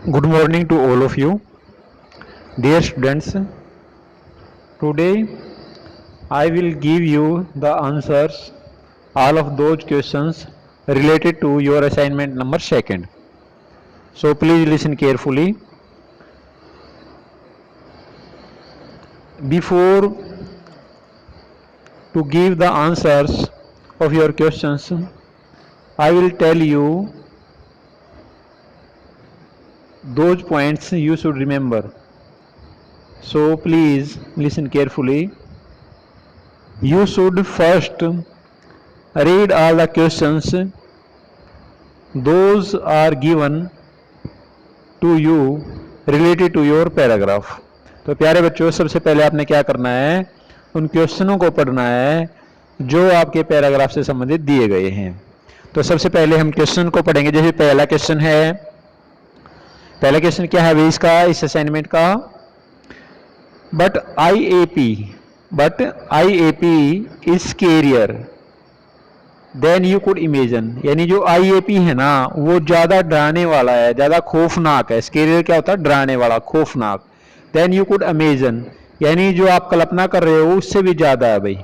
Good morning to all of you, dear students. Today I will give you the answers all of those questions related to your assignment number second. So please listen carefully. Before to give the answers of your questions, I will tell you those points you should remember. So please listen carefully. You should first read all the questions. Those are given to you related to your paragraph. तो प्यारे बच्चों, सबसे पहले आपने क्या करना है, उन क्वेश्चनों को पढ़ना है जो आपके पैराग्राफ से संबंधित दिए गए हैं। तो सबसे पहले हम क्वेश्चन को पढ़ेंगे। जैसे पहला क्वेश्चन क्या है इसका, इस असाइनमेंट का, but IAP is scarier than you could imagine. यानी जो आईएपी है ना, वो ज्यादा डराने वाला है, ज्यादा खौफनाक है। स्केरियर क्या होता है? डराने वाला, खौफनाक। देन यू कुड इमेजिन, यानी जो आप कल्पना कर रहे हो उससे भी ज्यादा है भाई।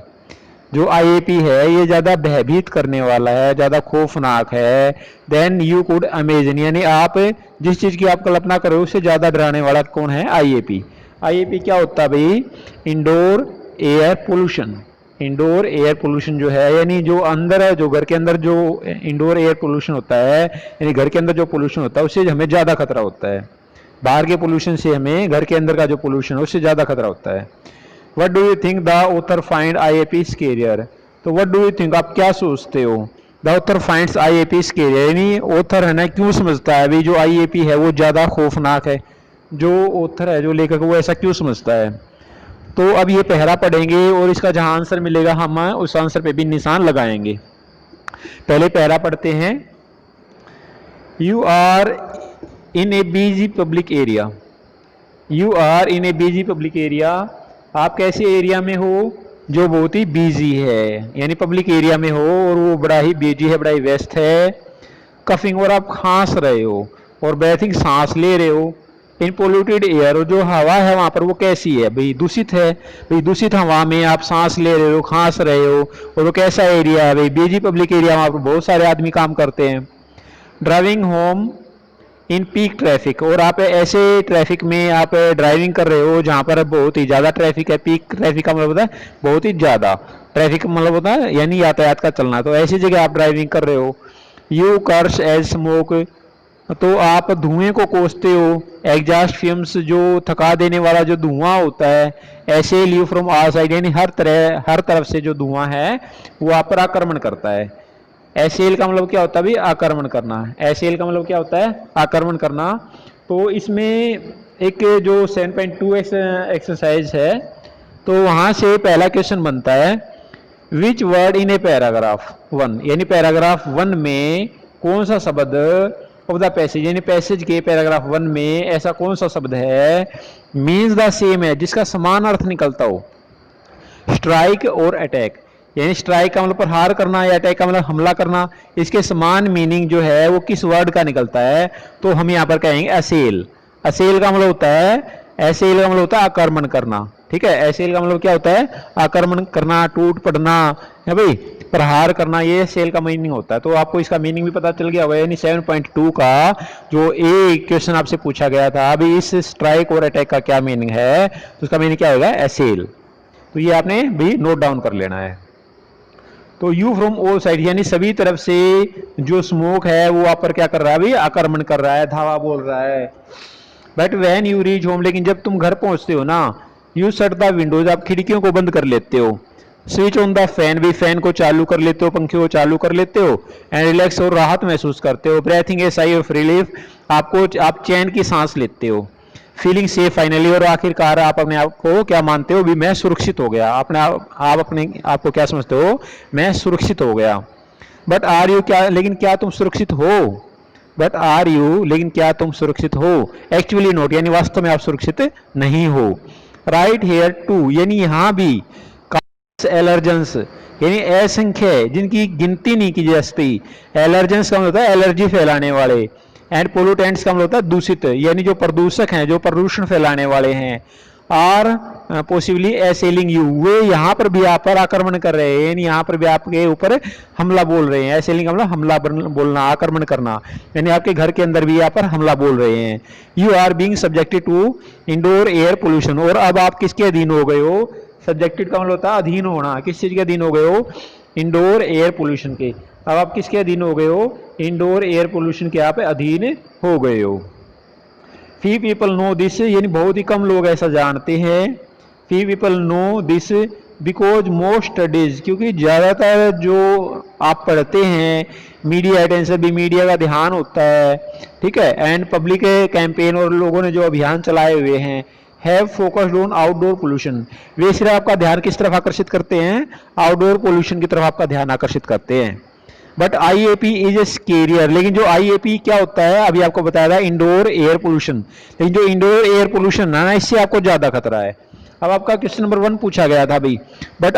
जो आईएपी है ये ज्यादा भयभीत करने वाला है, ज्यादा खौफनाक है। देन यू कुड इमेजिन, यानी आप जिस चीज की आप कल्पना कर रहे हो उससे ज्यादा डराने वाला कौन है? आईएपी। आईएपी क्या होता है भाई? Indoor air pollution. Indoor air pollution जो है, यानी जो अंदर है, जो घर के अंदर जो इंडोर एयर पोल्यूशन होता है, यानी घर के अंदर जो पोल्यूशन होता है उससे हमें ज्यादा खतरा होता है। बाहर के पोल्यूशन से हमें घर के अंदर का जो पोल्यूशन है उससे ज्यादा खतरा होता है। What do you think the author find IAP scarier? तो व्हाट डू यू थिंक, आप क्या सोचते हो? The author finds IAP scarier, यानी ऑथर है ना क्यों समझता है भाई जो आईएपी है वो ज्यादा खौफनाक है? जो ऑथर है, जो लेखक, वो ऐसा क्यों समझता है? तो अब ये पहरा पढ़ेंगे और इसका जहां आंसर मिलेगा हम उस आंसर पे भी निशान लगाएंगे। पहले पहरा पढ़ते हैं। You are in a busy public area. You are in a busy public area, आप कैसे एरिया में हो? जो बहुत ही बिजी है, यानी पब्लिक एरिया में हो और वो बड़ा ही बिजी है, बड़ा ही व्यस्त है। कफिंग, और आप खांस रहे हो, और ब्रेथिंग, सांस ले रहे हो। इन पोल्यूटेड एयर, और जो हवा है वहां पर वो कैसी है भाई? दूषित है भाई। दूषित हवा में आप सांस ले रहे हो, खांस रहे हो, और वो कैसा एरिया है भाई? बिजी पब्लिक एरिया, वहां पर बहुत सारे आदमी काम करते हैं। Driving home in peak traffic, और आप ऐसे ट्रैफिक में आप ड्राइविंग कर रहे हो जहां पर बहुत ही ज्यादा ट्रैफिक है। पीक ट्रैफिक का मतलब होता है बहुत ही ज्यादा ट्रैफिक, मतलब होता है यानी यातायात का चलना। तो ऐसी जगह आप ड्राइविंग कर रहे हो। यू कर्स एज स्मोक, तो आप धुएं को कोसते हो। एग्जॉस्ट फ्यूम्स, जो थका देने वाला जो धुआं होता है। ऐसे लीव फ्रॉम ऑल साइड, यानी हर तरफ से जो धुआं है वो आप पर आक्रमण करता है। एसेल का मतलब क्या होता है भाई? आक्रमण करना। एसेल का मतलब क्या होता है? आक्रमण करना। तो इसमें एक जो 7.2 एक्सरसाइज है, तो वहां से पहला क्वेश्चन बनता है, which word in a paragraph 1, यानी पैराग्राफ 1 में कौन सा शब्द ऑफ द पैसेज, यानी पैसेज के पैराग्राफ 1 में ऐसा कौन सा शब्द है मीन्स द सेम है, जिसका समान अर्थ निकलता हो? स्ट्राइक और अटैक, यानी स्ट्राइक का मतलब प्रहार करना या अटैक का मतलब हमला करना। इसके समान मीनिंग जो है वो किस वर्ड का निकलता है? तो हम यहाँ पर कहेंगे असेल। असेल का मतलब होता है, एसेल का मतलब होता है आक्रमण करना। ठीक है, एसेल का मतलब क्या होता है? आक्रमण करना, टूट पड़ना है भाई, प्रहार करना, ये सेल का मीनिंग होता है। तो आपको इसका मीनिंग भी पता चल गया होगा। यानी 7.2 का जो ए क्वेश्चन आपसे पूछा गया था, अभी इस स्ट्राइक और अटैक का क्या मीनिंग है, तो उसका मीनिंग क्या होगा? एसेल। तो ये आपने भी नोट डाउन कर लेना है। तो यू फ्रॉम ऑल साइड, यानी सभी तरफ से जो स्मोक है वो आप पर क्या कर रहा है भाई? आक्रमण कर रहा है, धावा बोल रहा है। But when you reach home, लेकिन जब तुम घर पहुंचते हो ना, यू शट द विंडोज, आप खिड़कियों को बंद कर लेते हो। स्विच ऑन द फैन, भी फैन को चालू कर लेते हो, पंखे को चालू कर लेते हो। एंड रिलैक्स, और राहत महसूस करते हो। Breathing A sigh of relief, आप चैन की सांस लेते हो। फीलिंग सेफ फाइनली, और आखिरकार आप अपने आप को क्या मानते हो भी? मैं सुरक्षित हो गया। आप अपने आप को क्या समझते हो? मैं सुरक्षित हो गया। बट आर यू, क्या लेकिन क्या तुम सुरक्षित हो? बट आर यू, लेकिन क्या तुम सुरक्षित हो? एक्चुअली नोट, यानी वास्तव में आप सुरक्षित नहीं हो। राइट हेयर टू, यानी यहां भी एलर्जेंस, यानी असंख्य जिनकी गिनती नहीं की जा सकती। एलर्जेंस का मतलब होता है एलर्जी फैलाने वाले। एंड पोल्यूटेंट्स का मतलब होता है दूषित, यानी जो प्रदूषक हैं, जो प्रदूषण फैलाने वाले हैं, आर पॉसिबली एसेलिंग यू, वे यहाँ पर भी आप पर आक्रमण कर रहे हैं, यानी यहाँ पर भी आपके ऊपर हमला बोल रहे हैं। एसेलिंग का मतलब हमला बोलना, आक्रमण करना, यानी आपके घर के अंदर भी यहाँ पर हमला बोल रहे हैं। You are being subjected to indoor air pollution, और अब आप किसके अधीन हो गए हो? सब्जेक्टेड का मतलब होता है अधीन होना, किस चीज के अधीन हो गए हो? इंडोर एयर पोल्यूशन के। अब आप किसके अधीन हो गए हो? इंडोर एयर पोल्यूशन के आप अधीन हो गए हो। few people know this, यानी बहुत ही कम लोग ऐसा जानते हैं। few people know this because most studies, क्योंकि ज़्यादातर जो आप पढ़ते हैं, मीडिया अटेंशन भी, मीडिया का ध्यान होता है, ठीक है, एंड पब्लिक कैंपेन, और लोगों ने जो अभियान चलाए हुए हैं, have focused on outdoor pollution, वे सिर्फ आपका ध्यान किस तरफ आकर्षित करते हैं? आउटडोर पोल्यूशन की तरफ आपका ध्यान आकर्षित करते हैं। बट आईएपी इज ए स्केरियर, लेकिन जो आईएपी क्या होता है अभी आपको बताया था, इंडोर एयर पोल्यूशन, लेकिन जो इंडोर एयर पोल्यूशन है ना, इससे आपको ज्यादा खतरा है। अब आपका क्वेश्चन नंबर 1 पूछा गया था भाई, but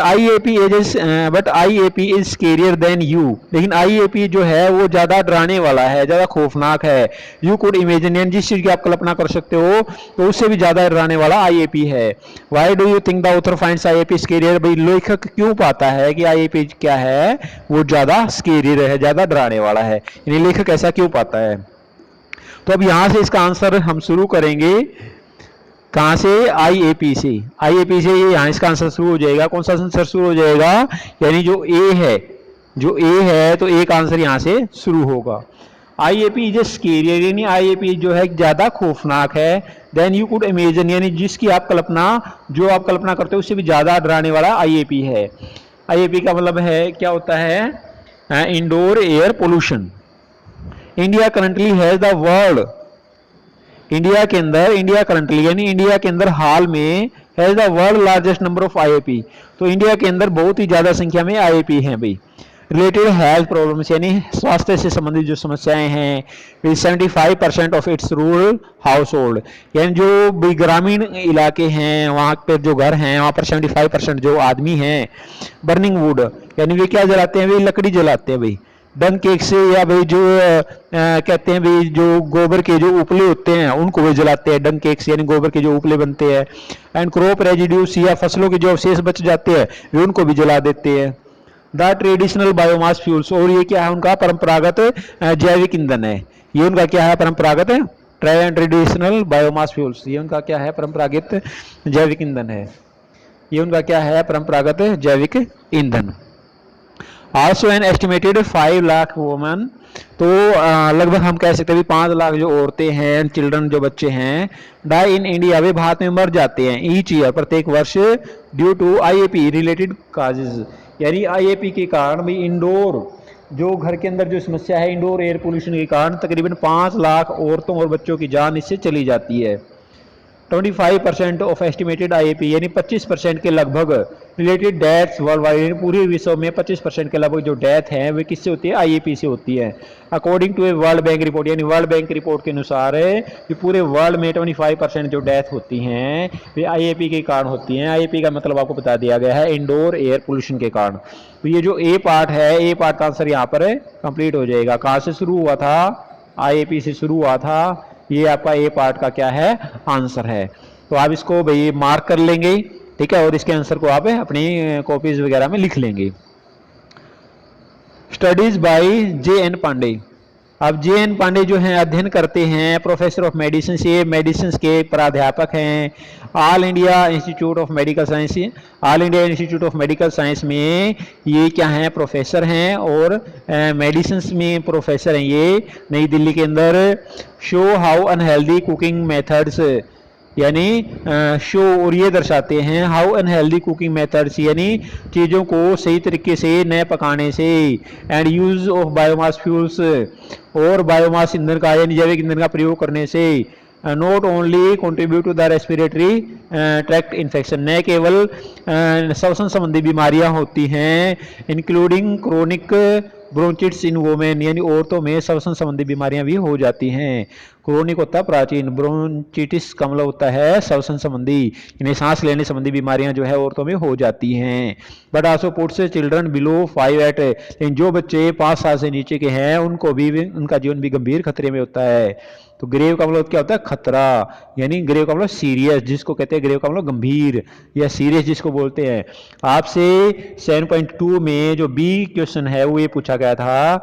IAP is scarier than you, लेकिन आईएपी जो है वो ज्यादा डराने वाला है, ज्यादा खौफनाक है। यू कुड इमेजिन, यानी जिस चीज की आप कल्पना कर सकते हो, तो उससे भी ज्यादा डराने वाला आईएपी है। Why do you think the author finds IAP scarier, भाई लेखक क्यों पाता है कि आईएपी क्या है, वो ज्यादा स्केरियर है, ज्यादा डराने वाला है, यानी लेखक ऐसा क्यों पाता है? तो अब यहां से इसका आंसर हम शुरू करेंगे, कहां से? आईएपी से। आईएपी से ये यहाँ इसका आंसर शुरू हो जाएगा। कौन सा आंसर शुरू हो जाएगा? यानी जो ए है, जो ए है, तो एक आंसर यहां से शुरू होगा। आईएपी इज ए स्केरियर, यानी आईएपी जो है ज्यादा खौफनाक है, देन यू कुड इमेजिन, यानी जिसकी आप कल्पना, जो आप कल्पना करते हो उससे भी ज्यादा डराने वाला आईएपी है। आईएपी का मतलब है क्या होता है? Indoor air pollution. India currently has the world, India के अंदर, इंडिया करंटली यानी इंडिया के अंदर हाल में, has the world largest number of IAP, तो इंडिया के अंदर बहुत ही ज्यादा संख्या में आईएपी हैं भाई। रिलेटेड हेल्थ प्रॉब्लम्स, यानी स्वास्थ्य से संबंधित जो समस्याएं हैं, 75% of its rural house hold, यानी जो भी ग्रामीण इलाके हैं, वहाँ पर जो घर हैं, वहाँ पर 75% जो आदमी हैं, बर्निंग वुड, यानी वे क्या जलाते हैं? वे लकड़ी जलाते हैं भाई, डंग केक से, या भाई जो कहते हैं भाई जो गोबर के जो उपले होते हैं उनको वे जलाते हैं, डंग केक से, यानी गोबर के जो उपले बनते हैं। एंड क्रॉप रेजिड्यूस, या फसलों के जो अवशेष बच जाते हैं वे उनको भी जला देते हैं। द ट्रेडिशनल बायोमास फ्यूल्स, और ये क्या है? उनका परंपरागत जैविक ईंधन है। ये उनका क्या है? परंपरागत ट्रेडिशनल बायोमास फ्यूल्स, ये उनका क्या है? परंपरागत जैविक ईंधन है। ये उनका क्या है? परंपरागत जैविक ईंधन। Also an estimated 5 lakh women, तो लगभग हम कह सकते हैं 5 लाख जो औरतें हैं, चिल्ड्रन जो बच्चे हैं, डाई इन इंडिया, वे भारत में मर जाते हैं, ईच ईयर, प्रत्येक वर्ष, due to IAP related causes, यानी आईएपी के कारण भी इंडोर जो घर के अंदर जो समस्या है, इंडोर एयर पोल्यूशन के कारण तकरीबन 5 लाख औरतों और बच्चों की जान इससे चली जाती है। 25% ऑफ एस्टिमेटेड आईएपी, यानी 25% के लगभग रिलेटेड डेथ्स वर्ल्ड वाइड, पूरे विश्व में 25% के लगभग जो डेथ हैं वे किससे होती है? आईएपी से होती है। According to a World Bank report, यानी वर्ल्ड बैंक रिपोर्ट के अनुसार कि पूरे वर्ल्ड में 25% जो डेथ होती हैं वे आईएपी के कारण होती हैं। आईएपी का मतलब आपको बता दिया गया है, इंडोर एयर पोल्यूशन के कारण। तो ये जो ए पार्ट है, ए पार्ट का आंसर यहाँ पर कंप्लीट हो जाएगा। कहाँ से शुरू हुआ था? आईएपी से शुरू हुआ था। ये आपका ए पार्ट का क्या है? आंसर है। तो आप इसको भाई मार्क कर लेंगे, ठीक है, और इसके आंसर को आप अपनी कॉपीज वगैरह में लिख लेंगे। Studies by JN. पांडे। अब जे.एन. पांडे जो हैं अध्ययन करते हैं, प्रोफेसर ऑफ मेडिसिन, ये मेडिसिन के प्राध्यापक हैं All India Institute of Medical Science, All India Institute of Medical Science में ये क्या हैं? प्रोफेसर हैं, और मेडिसिन में प्रोफेसर हैं ये, नई दिल्ली के अंदर। Show how unhealthy cooking methods, यानी शो, और ये दर्शाते हैं हाउ अनहेल्दी कुकिंग मेथड्स, यानी चीज़ों को सही तरीके से न पकाने से, and use of biomass fuels, और बायोमास ईंधन का यानी जैविक ईंधन का प्रयोग करने से not only contribute to the respiratory tract infection, न केवल श्वसन संबंधी बीमारियां होती हैं, including chronic bronchitis in women, यानी औरतों में श्वसन संबंधी बीमारियां भी हो जाती हैं। क्रोनिक होता है प्राचीन, ब्रोंचिटिस का मतलब होता है श्वसन संबंधी, यानी सांस लेने संबंधी बीमारियां जो है औरतों में हो जाती हैं। But also puts children below 5 at, लेकिन जो बच्चे 5 साल से नीचे के हैं उनको भी उनका जीवन भी गंभीर खतरे में होता है। तो ग्रेव का मतलब क्या होता है? खतरा, यानी ग्रेव का मतलब सीरियस, जिसको कहते हैं ग्रेव का मतलब गंभीर या सीरियस जिसको बोलते हैं। आपसे 7.2 में जो बी क्वेश्चन है वो ये पूछा गया था,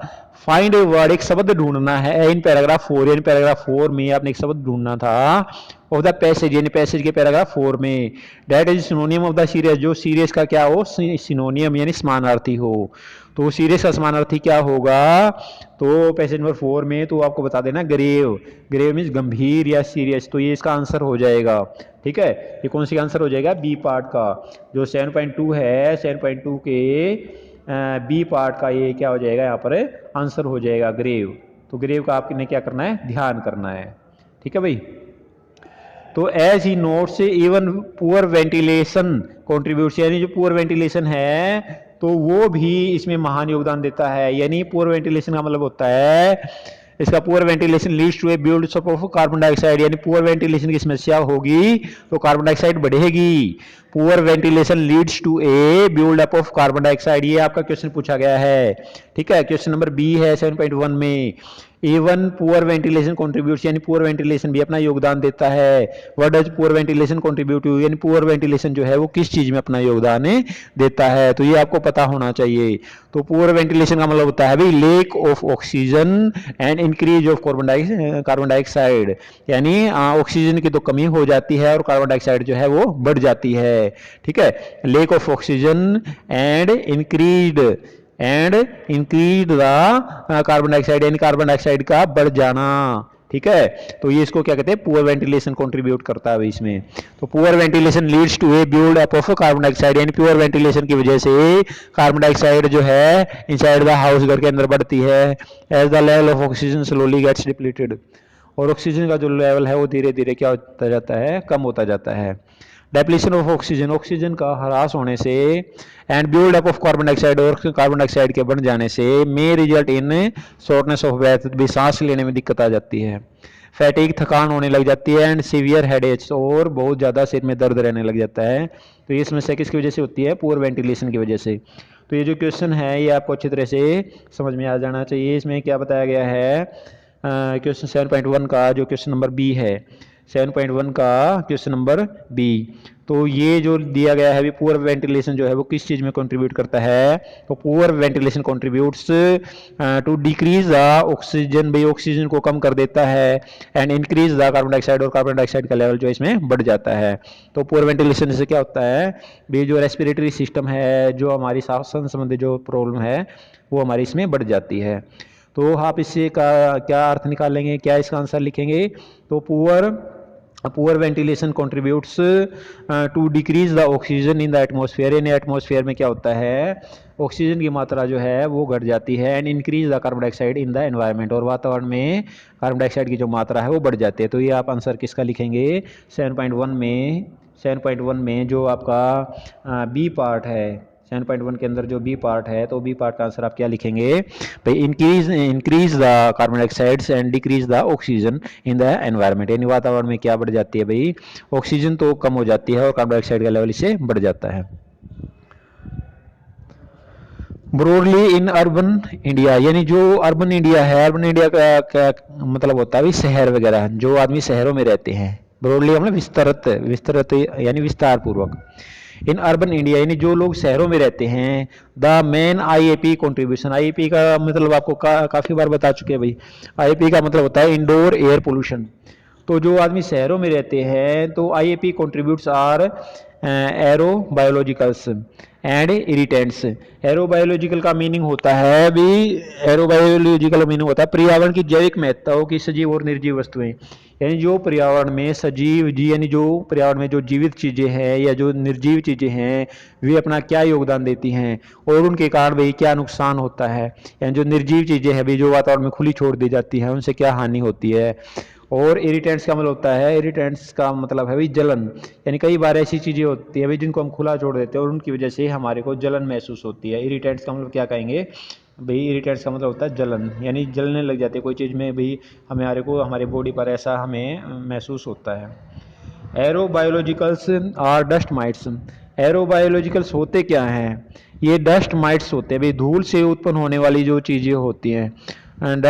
फाइंड ए वर्ड, एक शब्द ढूंढना है इन पैराग्राफ 4, यानी पैराग्राफ 4 में आपने एक शब्द ढूंढना था ऑफ द पैसेज, यानी पैसेज के पैराग्राफ 4 में, that is सिनोनियम of the serious, जो सीरियस का क्या हो? सिनोनियम यानी समानार्थी हो। तो सीरियस का समानार्थी क्या होगा? तो पैसेज नंबर 4 में तो आपको बता देना ग्रेव, ग्रेव मीन्स गंभीर या सीरियस, तो ये इसका आंसर हो जाएगा। ठीक है, ये कौन सी आंसर हो जाएगा? बी पार्ट का। जो 7.2 है, 7.2 के बी पार्ट का ये क्या हो जाएगा? यहाँ पर आंसर हो जाएगा ग्रेव। तो ग्रेव का आपने क्या करना है? ध्यान करना है। ठीक है भाई। तो as he notes even poor ventilation contributes, यानी जो पुअर वेंटिलेशन है तो वो भी इसमें महान योगदान देता है। यानी पुअर वेंटिलेशन का मतलब होता है, इसका poor ventilation leads to a buildup of carbon dioxide, यानी पुअर वेंटिलेशन की समस्या होगी तो कार्बन डाइऑक्साइड बढ़ेगी। Poor ventilation leads to a buildup of carbon dioxide, ये आपका क्वेश्चन पूछा गया है। ठीक है, क्वेश्चन नंबर बी है 7.1 में। इवन पुअर वेंटिलेशन कॉन्ट्रीब्यूट्स, यानी पुअर वेंटिलेशन भी अपना योगदान देता है। What does poor ventilation contribute to, यानी पुअर वेंटिलेशन जो है वो किस चीज में अपना योगदान देता है, तो ये आपको पता होना चाहिए। तो पुअर वेंटिलेशन का मतलब होता है भाई lake of oxygen and increase of carbon dioxide, यानी ऑक्सीजन की तो कमी हो जाती है और कार्बन डाइऑक्साइड जो है वो बढ़ जाती है। ठीक है, lake of oxygen and increase the carbon dioxide, यानी कार्बन डाइऑक्साइड का बढ़ जाना। ठीक है, तो ये इसको क्या कहते हैं? पुअर वेंटिलेशन कंट्रीब्यूट करता है इसमें। तो poor ventilation leads to a build up of carbon dioxide, यानी पुअर वेंटिलेशन की वजह से कार्बन डाइऑक्साइड जो है इनसाइड द हाउस, घर के अंदर बढ़ती है। As the level of oxygen slowly gets depleted, और ऑक्सीजन का जो लेवल है वो धीरे धीरे क्या होता जाता है? कम होता जाता है। डेप्लीशन ऑफ ऑक्सीजन, ऑक्सीजन का ह्रास होने से, and build up of carbon dioxide, और कार्बन डाइऑक्साइड के बढ़ जाने से may result in shortness of breath, भी सांस लेने में दिक्कत आ जाती है। फैटिक, थकान होने लग जाती है। एंड सीवियर हेडेक्स, और बहुत ज़्यादा सिर में दर्द रहने लग जाता है। तो ये समस्या किसकी वजह से होती है? पुअर वेंटिलेशन की वजह से। तो ये जो क्वेश्चन है ये आपको अच्छी तरह से समझ में आ जाना चाहिए। इसमें क्या बताया गया है? क्वेश्चन 7.1 का जो क्वेश्चन नंबर बी है, 7.1 का क्वेश्चन नंबर बी, तो ये जो दिया गया है पुअर वेंटिलेशन जो है वो किस चीज़ में कंट्रीब्यूट करता है? तो poor ventilation contributes to decrease the oxygen, भाई ऑक्सीजन को कम कर देता है, and increase the carbon dioxide, और कार्बन डाइऑक्साइड का लेवल जो इसमें बढ़ जाता है। तो पुअर वेंटिलेशन से क्या होता है? भाई जो रेस्पिरेटरी सिस्टम है, जो हमारी श्वसन संबंधी जो प्रॉब्लम है वो हमारी इसमें बढ़ जाती है। तो आप इससे का क्या अर्थ निकालेंगे, क्या इसका आंसर लिखेंगे? तो poor ventilation contributes to decrease the oxygen in the atmosphere, यानी एटमॉस्फेयर में क्या होता है? ऑक्सीजन की मात्रा जो है वो घट जाती है। And increase the carbon dioxide in the environment, और वातावरण में कार्बन डाइऑक्साइड की जो मात्रा है वो बढ़ जाती है। तो ये आप आंसर किसका लिखेंगे? 7.1 में, 7.1 में जो आपका बी पार्ट है, 7.1 के अंदर जो बी पार्ट है, तो बी पार्ट का आंसर आप क्या लिखेंगे? भाई increase the carbon dioxide and decrease the oxygen in the environment, यानी वातावरण में क्या बढ़ जाती है भाई? ऑक्सीजन तो कम हो जाती है और कार्बन डाइऑक्साइड का लेवल इससे बढ़ जाता है। ब्रॉडली इन अर्बन इंडिया, यानी जो अर्बन इंडिया है, अर्बन इंडिया का क्या मतलब होता है भाई? शहर वगैरह, जो आदमी शहरों में रहते हैं। ब्रॉडली मतलब विस्तृत, विस्तृत यानी विस्तार पूर्वक। इन अर्बन इंडिया, यानी जो लोग शहरों में रहते हैं। The main IAP contribution, IAP का मतलब आपको काफ़ी बार बता चुके हैं भाई। आईएपी का मतलब होता है इंडोर एयर पोल्यूशन। तो जो आदमी शहरों में रहते हैं तो IAP contributes are aerobiologicals and irritants. Aerobiological का मीनिंग होता है भी, एरोबायोलॉजिकल मीनिंग होता है पर्यावरण की जैविक महत्ताओं की सजीव और निर्जीव वस्तुएं, यानी जो पर्यावरण में सजीव जी, यानी जो पर्यावरण में जो जीवित चीज़ें हैं या जो निर्जीव चीज़ें हैं वे अपना क्या योगदान देती हैं और उनके कारण भाई क्या नुकसान होता है। यानी जो निर्जीव चीज़ें हैं भाई जो वातावरण में खुली छोड़ दी जाती हैं उनसे क्या हानि होती है। और इरिटेंट्स का मतलब होता है, इरिटेंट्स का मतलब है भाई जलन, यानी कई बार ऐसी चीज़ें होती है भाई जिनको हम खुला छोड़ देते हैं और उनकी वजह से हमारे को जलन महसूस होती है। इरिटेंट्स का मतलब क्या कहेंगे? भाई इरिटेंट्स का मतलब होता है जलन, यानी जलने लग जाती है कोई चीज़ में भाई, हमारे को हमारे बॉडी पर ऐसा हमें महसूस होता है। एरोबायोलॉजिकल्स आर डस्ट माइट्स। एरोबायोलॉजिकल्स होते क्या हैं? ये डस्ट माइट्स होते हैं भाई, धूल से उत्पन्न होने वाली जो चीज़ें होती हैं।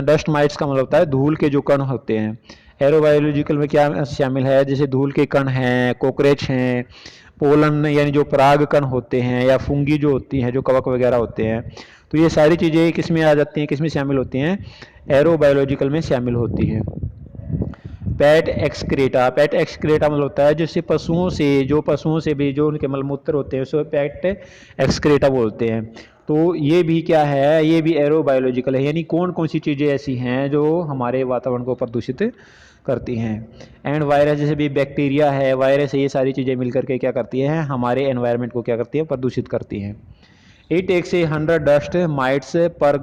डस्ट माइट्स का मतलब होता है धूल के जो कण होते हैं। एरोबायोलॉजिकल में क्या शामिल है? जैसे धूल के कण हैं, कॉकरोच हैं, पोलन यानी जो पराग कण होते हैं, या फुंगी जो होती हैं, जो कवक वगैरह होते हैं। तो ये सारी चीज़ें किस में आ जाती हैं, किस में शामिल होती हैं? एरोबायोलॉजिकल में शामिल होती हैं। पेट एक्सक्रीटा। पेट एक्सक्रीटा मतलब होता है जैसे पशुओं से, जो पशुओं से भी जो उनके मलमूत्र होते हैं उसको पेट एक्सक्रीटा बोलते हैं। तो ये भी क्या है? ये भी एरोबायोलॉजिकल है, यानी कौन कौन सी चीज़ें ऐसी हैं जो हमारे वातावरण को प्रदूषित करती हैं। एंड वायरस, जैसे भी बैक्टीरिया है, वायरस है, ये सारी चीज़ें मिलकर के क्या करती हैं? हमारे एनवायरनमेंट को क्या करती हैं? प्रदूषित करती हैं। इट टेक्स 100 डस्ट माइट्स पर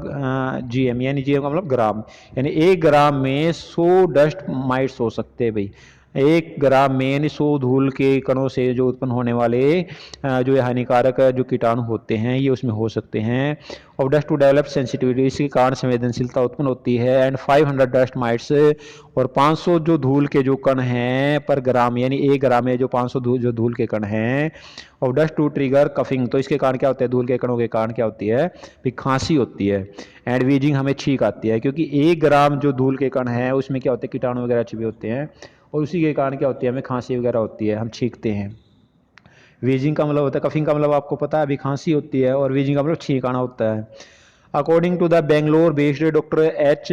जीएम, यानी जीएम का मतलब ग्राम, यानी 1 ग्राम में 100 डस्ट माइट्स हो सकते हैं भाई। 1 ग्राम में यानी 100 धूल के कणों से जो उत्पन्न होने वाले जो हानिकारक जो कीटाणु होते हैं ये उसमें हो सकते हैं। और डस्ट टू डेवलप सेंसिटिविटी, इसके कारण संवेदनशीलता उत्पन्न होती है। एंड 500 डस्ट माइट्स, और 500 जो धूल के जो कण हैं पर ग्राम, यानी 1 ग्राम में जो 500 जो धूल के कण हैं। और डस्ट टू ट्रिगर कफिंग, तो इसके कारण क्या होता है? धूल के कणों के कारण क्या होती है? भी खांसी होती है। एंड वीजिंग, हमें छींक आती है, क्योंकि 1 ग्राम जो धूल के कण हैं उसमें क्या होते हैं? कीटाणु वगैरह छिपे होते हैं, और उसी के कारण क्या होती है? हमें खांसी वगैरह होती है, हम छींकते हैं। वीजिंग का मतलब होता है, कफिंग का मतलब आपको पता है, अभी खांसी होती है, और वीजिंग का मतलब छींक आना होता है। According to the Bangalore based doctor H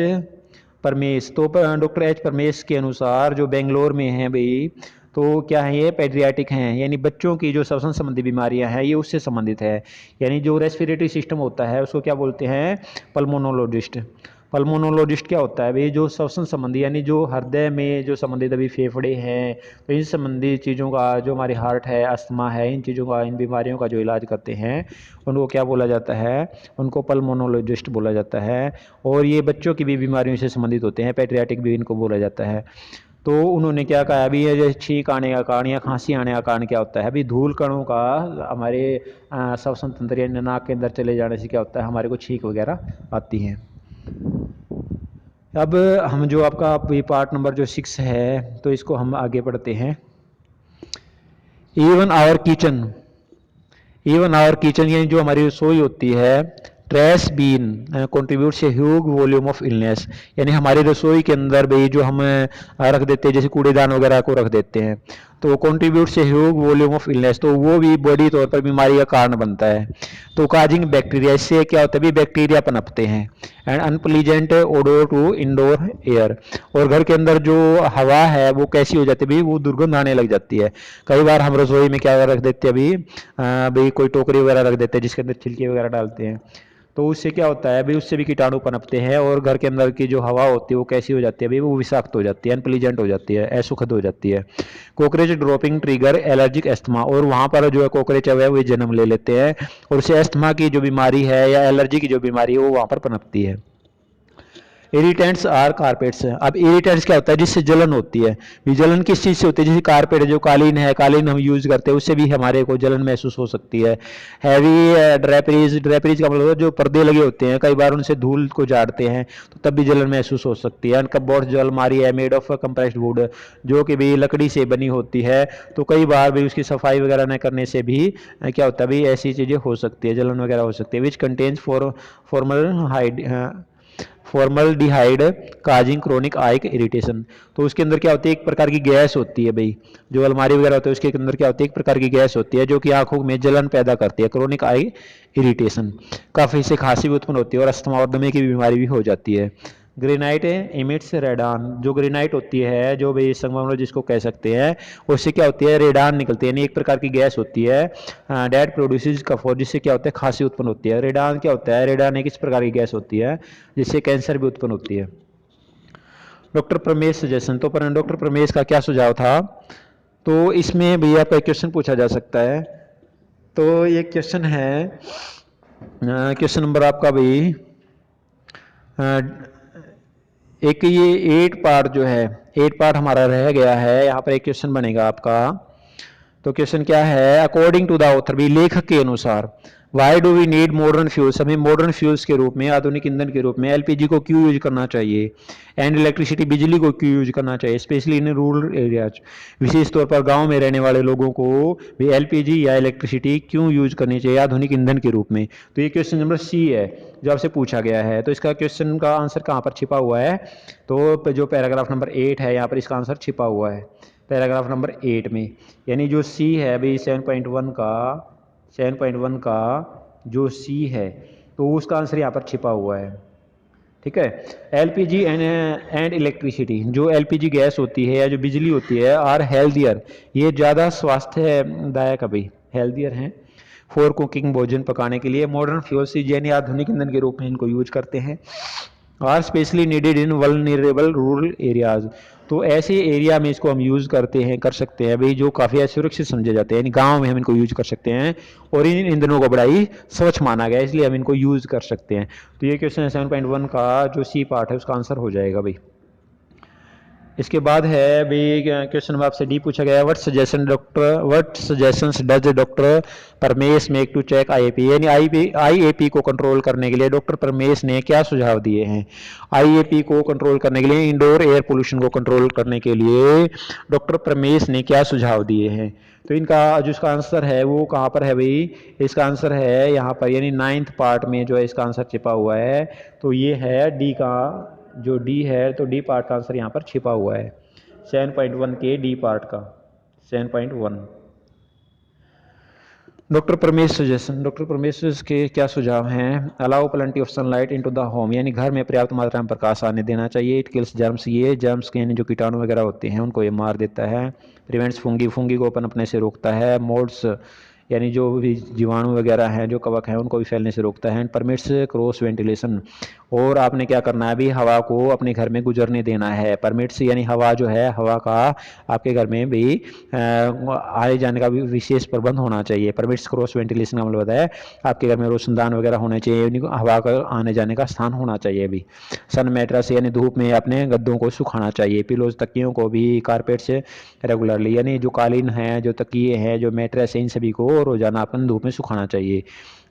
Paramesh, तो डॉक्टर एच परमेश के अनुसार जो बेंगलोर में हैं भाई, तो क्या है? ये पेडियाट्रिक हैं, यानी बच्चों की जो श्वसन संबंधी बीमारियां हैं ये उससे संबंधित है। यानी जो रेस्पिरेटरी सिस्टम होता है उसको क्या बोलते हैं? पल्मोनोलॉजिस्ट। पल्मोनोलॉजिस्ट क्या होता है भाई? जो श्वसन संबंधी, यानी जो हृदय में जो संबंधित अभी फेफड़े हैं, तो इन संबंधी चीज़ों का, जो हमारे हार्ट है, अस्थमा है, इन चीज़ों का, इन बीमारियों का जो इलाज करते हैं उनको क्या बोला जाता है? उनको पल्मोनोलॉजिस्ट बोला जाता है। और ये बच्चों की भी बीमारियों से संबंधित होते हैं, पेडियाट्रिक भी इनको बोला जाता है। तो उन्होंने क्या कहा अभी? ये जैसे छींक आने का कारण या खांसी आने का कारण क्या होता है? अभी धूल कणों का हमारे श्वसन तंत्र यानी नाक के अंदर चले जाने से क्या होता है? हमारे को छींक वगैरह आती हैं। अब हम जो आपका ये पार्ट नंबर जो 6 है, तो इसको हम आगे पढ़ते हैं। Even our kitchen, even our kitchen यानी जो हमारी रसोई होती है, trash bin contributes a huge volume of illness, यानी हमारी रसोई के अंदर भाई जो हम रख देते हैं, जैसे कूड़ेदान वगैरह को रख देते हैं, तो contributes a huge volume of illness, तो वो भी बड़ी तौर पर बीमारी का कारण बनता है। तो काजिंग बैक्टीरिया, इससे क्या होता है भी? बैक्टीरिया पनपते हैं। And unpleasant odour to indoor air, और घर के अंदर जो हवा है वो कैसी हो जाती है भाई? वो दुर्गंध आने लग जाती है। कई बार हम रसोई में क्या रख देते हैं अभी? भाई कोई टोकरी वगैरह रख देते हैं जिसके अंदर छिलके वगैरह डालते हैं, तो उससे क्या होता है भाई? उससे भी कीटाणु पनपते हैं, और घर के अंदर की जो हवा होती है वो कैसी हो जाती है भाई? वो विषाक्त हो जाती है, अनप्लीजेंट हो जाती है, असुखद हो जाती है। Cockroach dropping trigger allergic asthma, और वहाँ पर जो है कॉकरेच है वो जन्म ले लेते हैं, और उससे अस्थमा की जो बीमारी है या एलर्जी की जो बीमारी है वो वहाँ पर पनपती है। Irritants are carpets. अब इरिटेंट्स क्या होता है? जिससे जलन होती है। भी जलन किस चीज़ से होती है? जैसे कारपेट, जो कालीन है, कालीन हम यूज़ करते हैं, उससे भी हमारे को जलन महसूस हो सकती है। हैवी ड्रेपरीज, ड्रेपरीज का मतलब जो पर्दे लगे होते हैं, कई बार उनसे धूल को झाड़ते हैं तो तब भी जलन महसूस हो सकती है। अनकबोर्ड जो अलमारी है मेड ऑफ कंप्रेस्ड वुड, जो कि भी लकड़ी से बनी होती है, तो कई बार भी उसकी सफाई वगैरह न करने से भी क्या होता है भी? ऐसी चीज़ें हो सकती है, जलन वगैरह हो सकती है। Which contains formaldehyde causing chronic आइक इरिटेशन, तो उसके अंदर क्या होती है? एक प्रकार की गैस होती है भाई, जो अलमारी वगैरह होती है उसके अंदर क्या होती है? एक प्रकार की गैस होती है जो कि आंखों में जलन पैदा करती है, क्रोनिक आई इरिटेशन। काफ़ी से खांसी भी उत्पन्न होती है, और अस्थमा और दमे की बीमारी भी हो जाती है। ग्रेनाइट इमिट्स रेडान, जो ग्रेनाइट होती है, जो भी संगमरमर जिसको कह सकते हैं, उससे क्या होती है? रेडान निकलती है, यानी एक प्रकार की गैस होती है डैट प्रोड्यूसेस कफोर, जिससे क्या होता है? खांसी उत्पन्न होती है। रेडान क्या होता है? रेडान एक इस प्रकार की गैस होती है जिससे कैंसर भी उत्पन्न होती है। डॉक्टर प्रमेश सजेशन, तो पर डॉक्टर प्रमेश का क्या सुझाव था? तो इसमें भैया आपका क्वेश्चन पूछा जा सकता है। तो ये क्वेश्चन है, क्वेश्चन नंबर आपका भाई एक ये 8 पार्ट जो है, 8 पार्ट हमारा रह गया है, यहाँ पर एक क्वेश्चन बनेगा आपका। तो क्वेश्चन क्या है? अकॉर्डिंग टू द ऑथर, भी लेखक के अनुसार, why do we need modern fuels, हमें मॉडर्न फ्यूल्स के रूप में, आधुनिक ईंधन के रूप में एलपीजी को क्यों यूज करना चाहिए, एंड इलेक्ट्रिसिटी, बिजली को क्यों यूज करना चाहिए, स्पेशली इन रूरल एरियाज, विशेष तौर पर गांव में रहने वाले लोगों को भी एलपीजी या इलेक्ट्रिसिटी क्यों यूज करनी चाहिए आधुनिक ईंधन के रूप में। तो ये क्वेश्चन नंबर सी है जो आपसे पूछा गया है। तो इसका क्वेश्चन का आंसर कहाँ पर छिपा हुआ है, तो जो पैराग्राफ नंबर 8 है यहाँ पर इसका आंसर छिपा हुआ है, पैराग्राफ नंबर 8 में। यानी जो सी है भाई 7.1 का जो सी है तो उसका आंसर यहाँ पर छिपा हुआ है। ठीक है, एलपीजी एंड इलेक्ट्रिसिटी, जो एलपीजी गैस होती है या जो बिजली होती है, आर हेल्थियर, ये ज़्यादा स्वास्थ्यदायक अभी हेल्थियर हैं फॉर कुकिंग, भोजन पकाने के लिए, मॉडर्न फ्यूल्स यानी आधुनिक ईंधन के रूप में इनको यूज करते हैं, are specially needed in vulnerable rural areas, तो ऐसे एरिया में इसको हम यूज़ करते हैं, कर सकते हैं भाई, जो काफ़ी असुरक्षित समझे जाते हैं, यानी गांव में हम इनको यूज कर सकते हैं, और इन ईंधनों को बड़ा ही स्वच्छ माना गया इसलिए हम इनको यूज़ कर सकते हैं। तो ये क्वेश्चन 7.1 का जो सी पार्ट है उसका आंसर हो जाएगा भाई। इसके बाद है भाई क्वेश्चन नंबर आपसे डी पूछा गया, what suggestions does doctor Paramesh make to check IAP, यानी आईएपी को कंट्रोल करने के लिए डॉक्टर परमेश ने क्या सुझाव दिए हैं। आईएपी को कंट्रोल करने के लिए, इंडोर एयर पोल्यूशन को कंट्रोल करने के लिए डॉक्टर परमेश ने क्या सुझाव दिए हैं। तो इनका जो इसका आंसर है वो कहाँ पर है भाई, इसका आंसर है यहाँ पर, यानी 9th पार्ट में जो है इसका आंसर छिपा हुआ है। तो ये है डी का, जो डी है तो डी पार्ट का आंसर यहाँ पर छिपा हुआ है 7.1 के डी पार्ट का 7.1। Doctor Paramesh suggestion, doctor Paramesh के क्या सुझाव हैं, allow plenty of sunlight into the home, यानी घर में पर्याप्त मात्रा में प्रकाश आने देना चाहिए, इट किल्स जर्म्स, ये जर्म्स के यानी जो कीटाणु वगैरह होते हैं उनको ये मार देता है, प्रिवेंट्स फंगी, फंगी को पनपने से रोकता है, मोड्स यानी जो भी जीवाणु वगैरह हैं जो कवक हैं उनको भी फैलने से रोकता है, एंड परमिट्स क्रॉस वेंटिलेशन, और आपने क्या करना है अभी, हवा को अपने घर में गुजरने देना है, परमिट्स यानी हवा जो है, हवा का आपके घर में भी आने जाने का भी विशेष प्रबंध होना चाहिए। परमिट्स क्रॉस वेंटिलेशन का मतलब है आपके घर में रोशनदान वगैरह होने चाहिए, हवा का आने जाने का स्थान होना चाहिए। अभी सन मैट्रेस यानी धूप में अपने गद्दों को सुखाना चाहिए, पिलोज तकियों को भी, कारपेट से रेगुलरली, यानी जो कालीन है, जो तकिए हैं, जो मैट्रेस है, इन सभी को रोजाना अपन धूप में सुखाना चाहिए।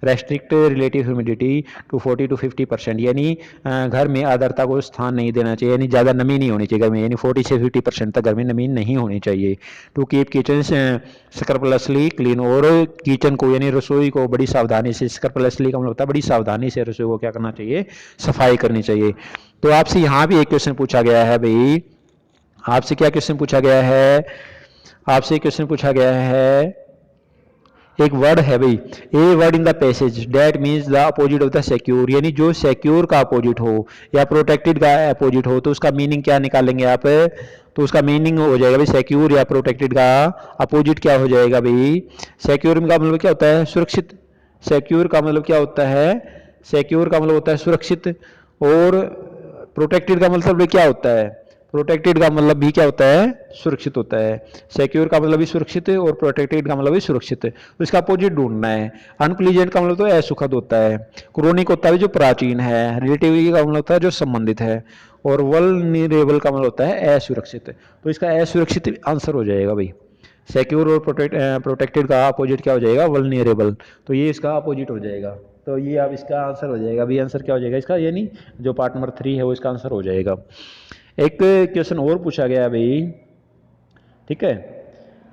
Restrict relative humidity to 40 to 50%, यानी घर में आर्द्रता को स्थान नहीं देना चाहिए, यानी ज़्यादा नमी नहीं होनी चाहिए घर में, यानी 40 से 50% तक घर में नमी नहीं होनी चाहिए। टू कीप किचन स्क्रपलसली क्लीन, और किचन को यानी रसोई को बड़ी सावधानी से, स्क्रपलसली का मतलब होता है बड़ी सावधानी से रसोई को क्या करना चाहिए, सफाई करनी चाहिए। तो आपसे यहाँ भी एक क्वेश्चन पूछा गया है भाई, आपसे क्या क्वेश्चन पूछा गया है, आपसे क्वेश्चन पूछा गया है, एक वर्ड है भाई, a word in the passage that means the opposite of the secure, यानी जो सिक्योर का अपोजिट हो या प्रोटेक्टेड का अपोजिट हो, तो उसका मीनिंग क्या निकालेंगे आप, तो उसका मीनिंग हो जाएगा भाई सिक्योर या प्रोटेक्टेड का अपोजिट क्या हो जाएगा भाई, सिक्योर का मतलब क्या होता है, सुरक्षित, सिक्योर का मतलब क्या होता है, सिक्योर का मतलब होता है सुरक्षित, और प्रोटेक्टेड का मतलब क्या होता है, प्रोटेक्टेड का मतलब भी क्या होता है, सुरक्षित होता है। सिक्योर का मतलब भी सुरक्षित है और प्रोटेक्टेड का मतलब भी सुरक्षित है, तो इसका अपोजिट ढूंढना है। अनप्लीजेंट का मतलब तो असुखद होता है, क्रोनिक होता है जो प्राचीन है, रिलेटिव का मतलब होता है जो संबंधित है, और वल्नरेबल का मतलब होता है असुरक्षित। तो इसका असुरक्षित आंसर हो जाएगा भाई, सिक्योर और प्रोटेक्टेड का अपोजिट क्या हो जाएगा, वल्नरेबल, तो ये इसका अपोजिट हो जाएगा। तो ये अब इसका आंसर हो जाएगा, अभी आंसर क्या हो जाएगा इसका, यानी जो पार्ट नंबर 3 है वो इसका आंसर हो जाएगा। एक क्वेश्चन और पूछा गया भाई, ठीक है,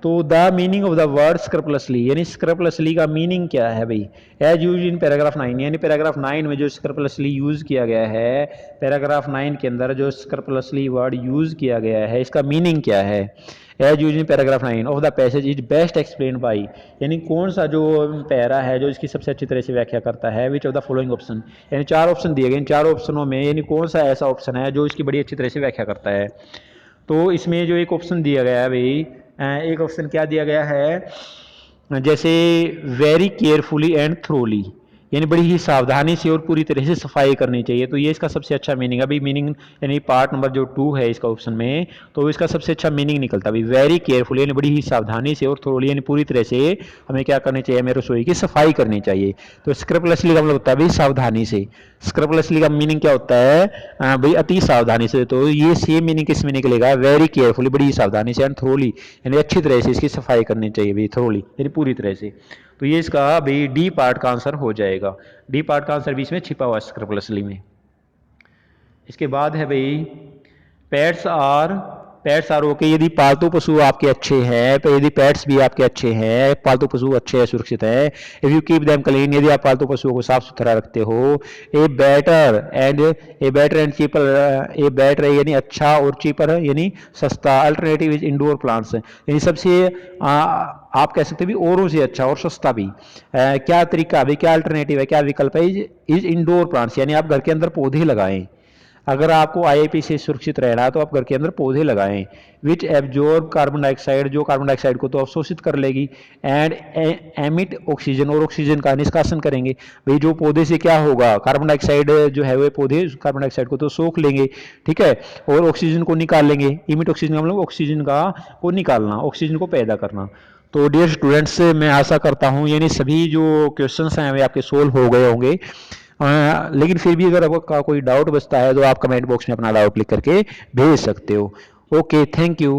तो the meaning of the word scrupulously, यानी स्क्रपलसली का मीनिंग क्या है भाई, एज यूज इन पैराग्राफ 9, यानी पैराग्राफ 9 में जो स्क्रपलसली यूज किया गया है, पैराग्राफ 9 के अंदर जो स्क्रपलसली वर्ड यूज किया गया है इसका मीनिंग क्या है, as used in paragraph 9 of the passage is best explain by, यानी कौन सा जो पैरा है जो इसकी सबसे अच्छी तरह से व्याख्या करता है, which of the following option, यानी 4 ऑप्शन दिए गए, इन 4 ऑप्शनों में यानी कौन सा ऐसा ऑप्शन है जो इसकी बड़ी अच्छी तरह से व्याख्या करता है। तो इसमें जो एक ऑप्शन दिया गया है भाई, एक ऑप्शन क्या दिया गया है, जैसे वेरी केयरफुली एंड थ्रोली, यानी बड़ी ही सावधानी से और पूरी तरह से सफाई करनी चाहिए, तो ये इसका सबसे अच्छा मीनिंग है भाई, मीनिंग यानी पार्ट नंबर जो 2 है इसका ऑप्शन में, तो इसका सबसे अच्छा मीनिंग निकलता है भाई, वेरी केयरफुली यानी बड़ी ही सावधानी से, और थ्रोली यानी पूरी तरह से हमें क्या करनी चाहिए, हमें रसोई की सफाई करनी चाहिए। तो स्क्रपलसली का मतलब होता है भाई सावधानी से, स्क्रपलसली का मीनिंग क्या होता है भाई अति सावधानी से, तो ये सेम मीनिंग किस में निकलेगा, वेरी केयरफुली बड़ी ही सावधानी से, एंड थ्रोली यानी अच्छी तरह से इसकी सफाई करनी चाहिए भाई, थ्रोली यानी पूरी तरह से। तो ये इसका भाई डी पार्ट का आंसर हो जाएगा। डी पार्ट का आंसर भी इसमें छिपा हुआ है स्क्रैपलसली में। इसके बाद है भाई पेट्स आर ओके, यदि पालतू पशु आपके अच्छे हैं, तो यदि पेट्स भी आपके अच्छे हैं, पालतू पशु अच्छे हैं, सुरक्षित है, if you keep them clean, यदि आप पालतू पशुओं को साफ सुथरा रखते हो, a better and cheaper, a better यानी अच्छा और चीपर यानी सस्ता, अल्टरनेटिव इज इंडोर प्लांट्स यानी सबसे आप कह सकते हैं भी औरों से अच्छा और सस्ता भी। क्या तरीका भाई, क्या अल्टरनेटिव है, क्या विकल्प है, इज इंडोर प्लांट्स यानी आप घर के अंदर पौधे लगाएं। अगर आपको आईआईपी से सुरक्षित रहना है तो आप घर के अंदर पौधे लगाएं, विच एब्जॉर्ब कार्बन डाइऑक्साइड, जो कार्बन डाइऑक्साइड को तो अवशोषित कर लेगी, एंड एमिट ऑक्सीजन, और ऑक्सीजन का निष्कासन करेंगे। भाई जो पौधे से क्या होगा, कार्बन डाइऑक्साइड जो है वो पौधे कार्बन डाइऑक्साइड को तो सोख लेंगे, ठीक है, और ऑक्सीजन को निकाल लेंगे। इमिट ऑक्सीजन का मतलब ऑक्सीजन का को निकालना, ऑक्सीजन को पैदा करना। तो डियर स्टूडेंट्स, मैं आशा करता हूँ यानी सभी जो क्वेश्चंस हैं वे आपके सोल्व हो गए होंगे। लेकिन फिर भी अगर आपका कोई डाउट बचता है तो आप कमेंट बॉक्स में अपना डाउट लिख करके भेज सकते हो। Okay, thank you.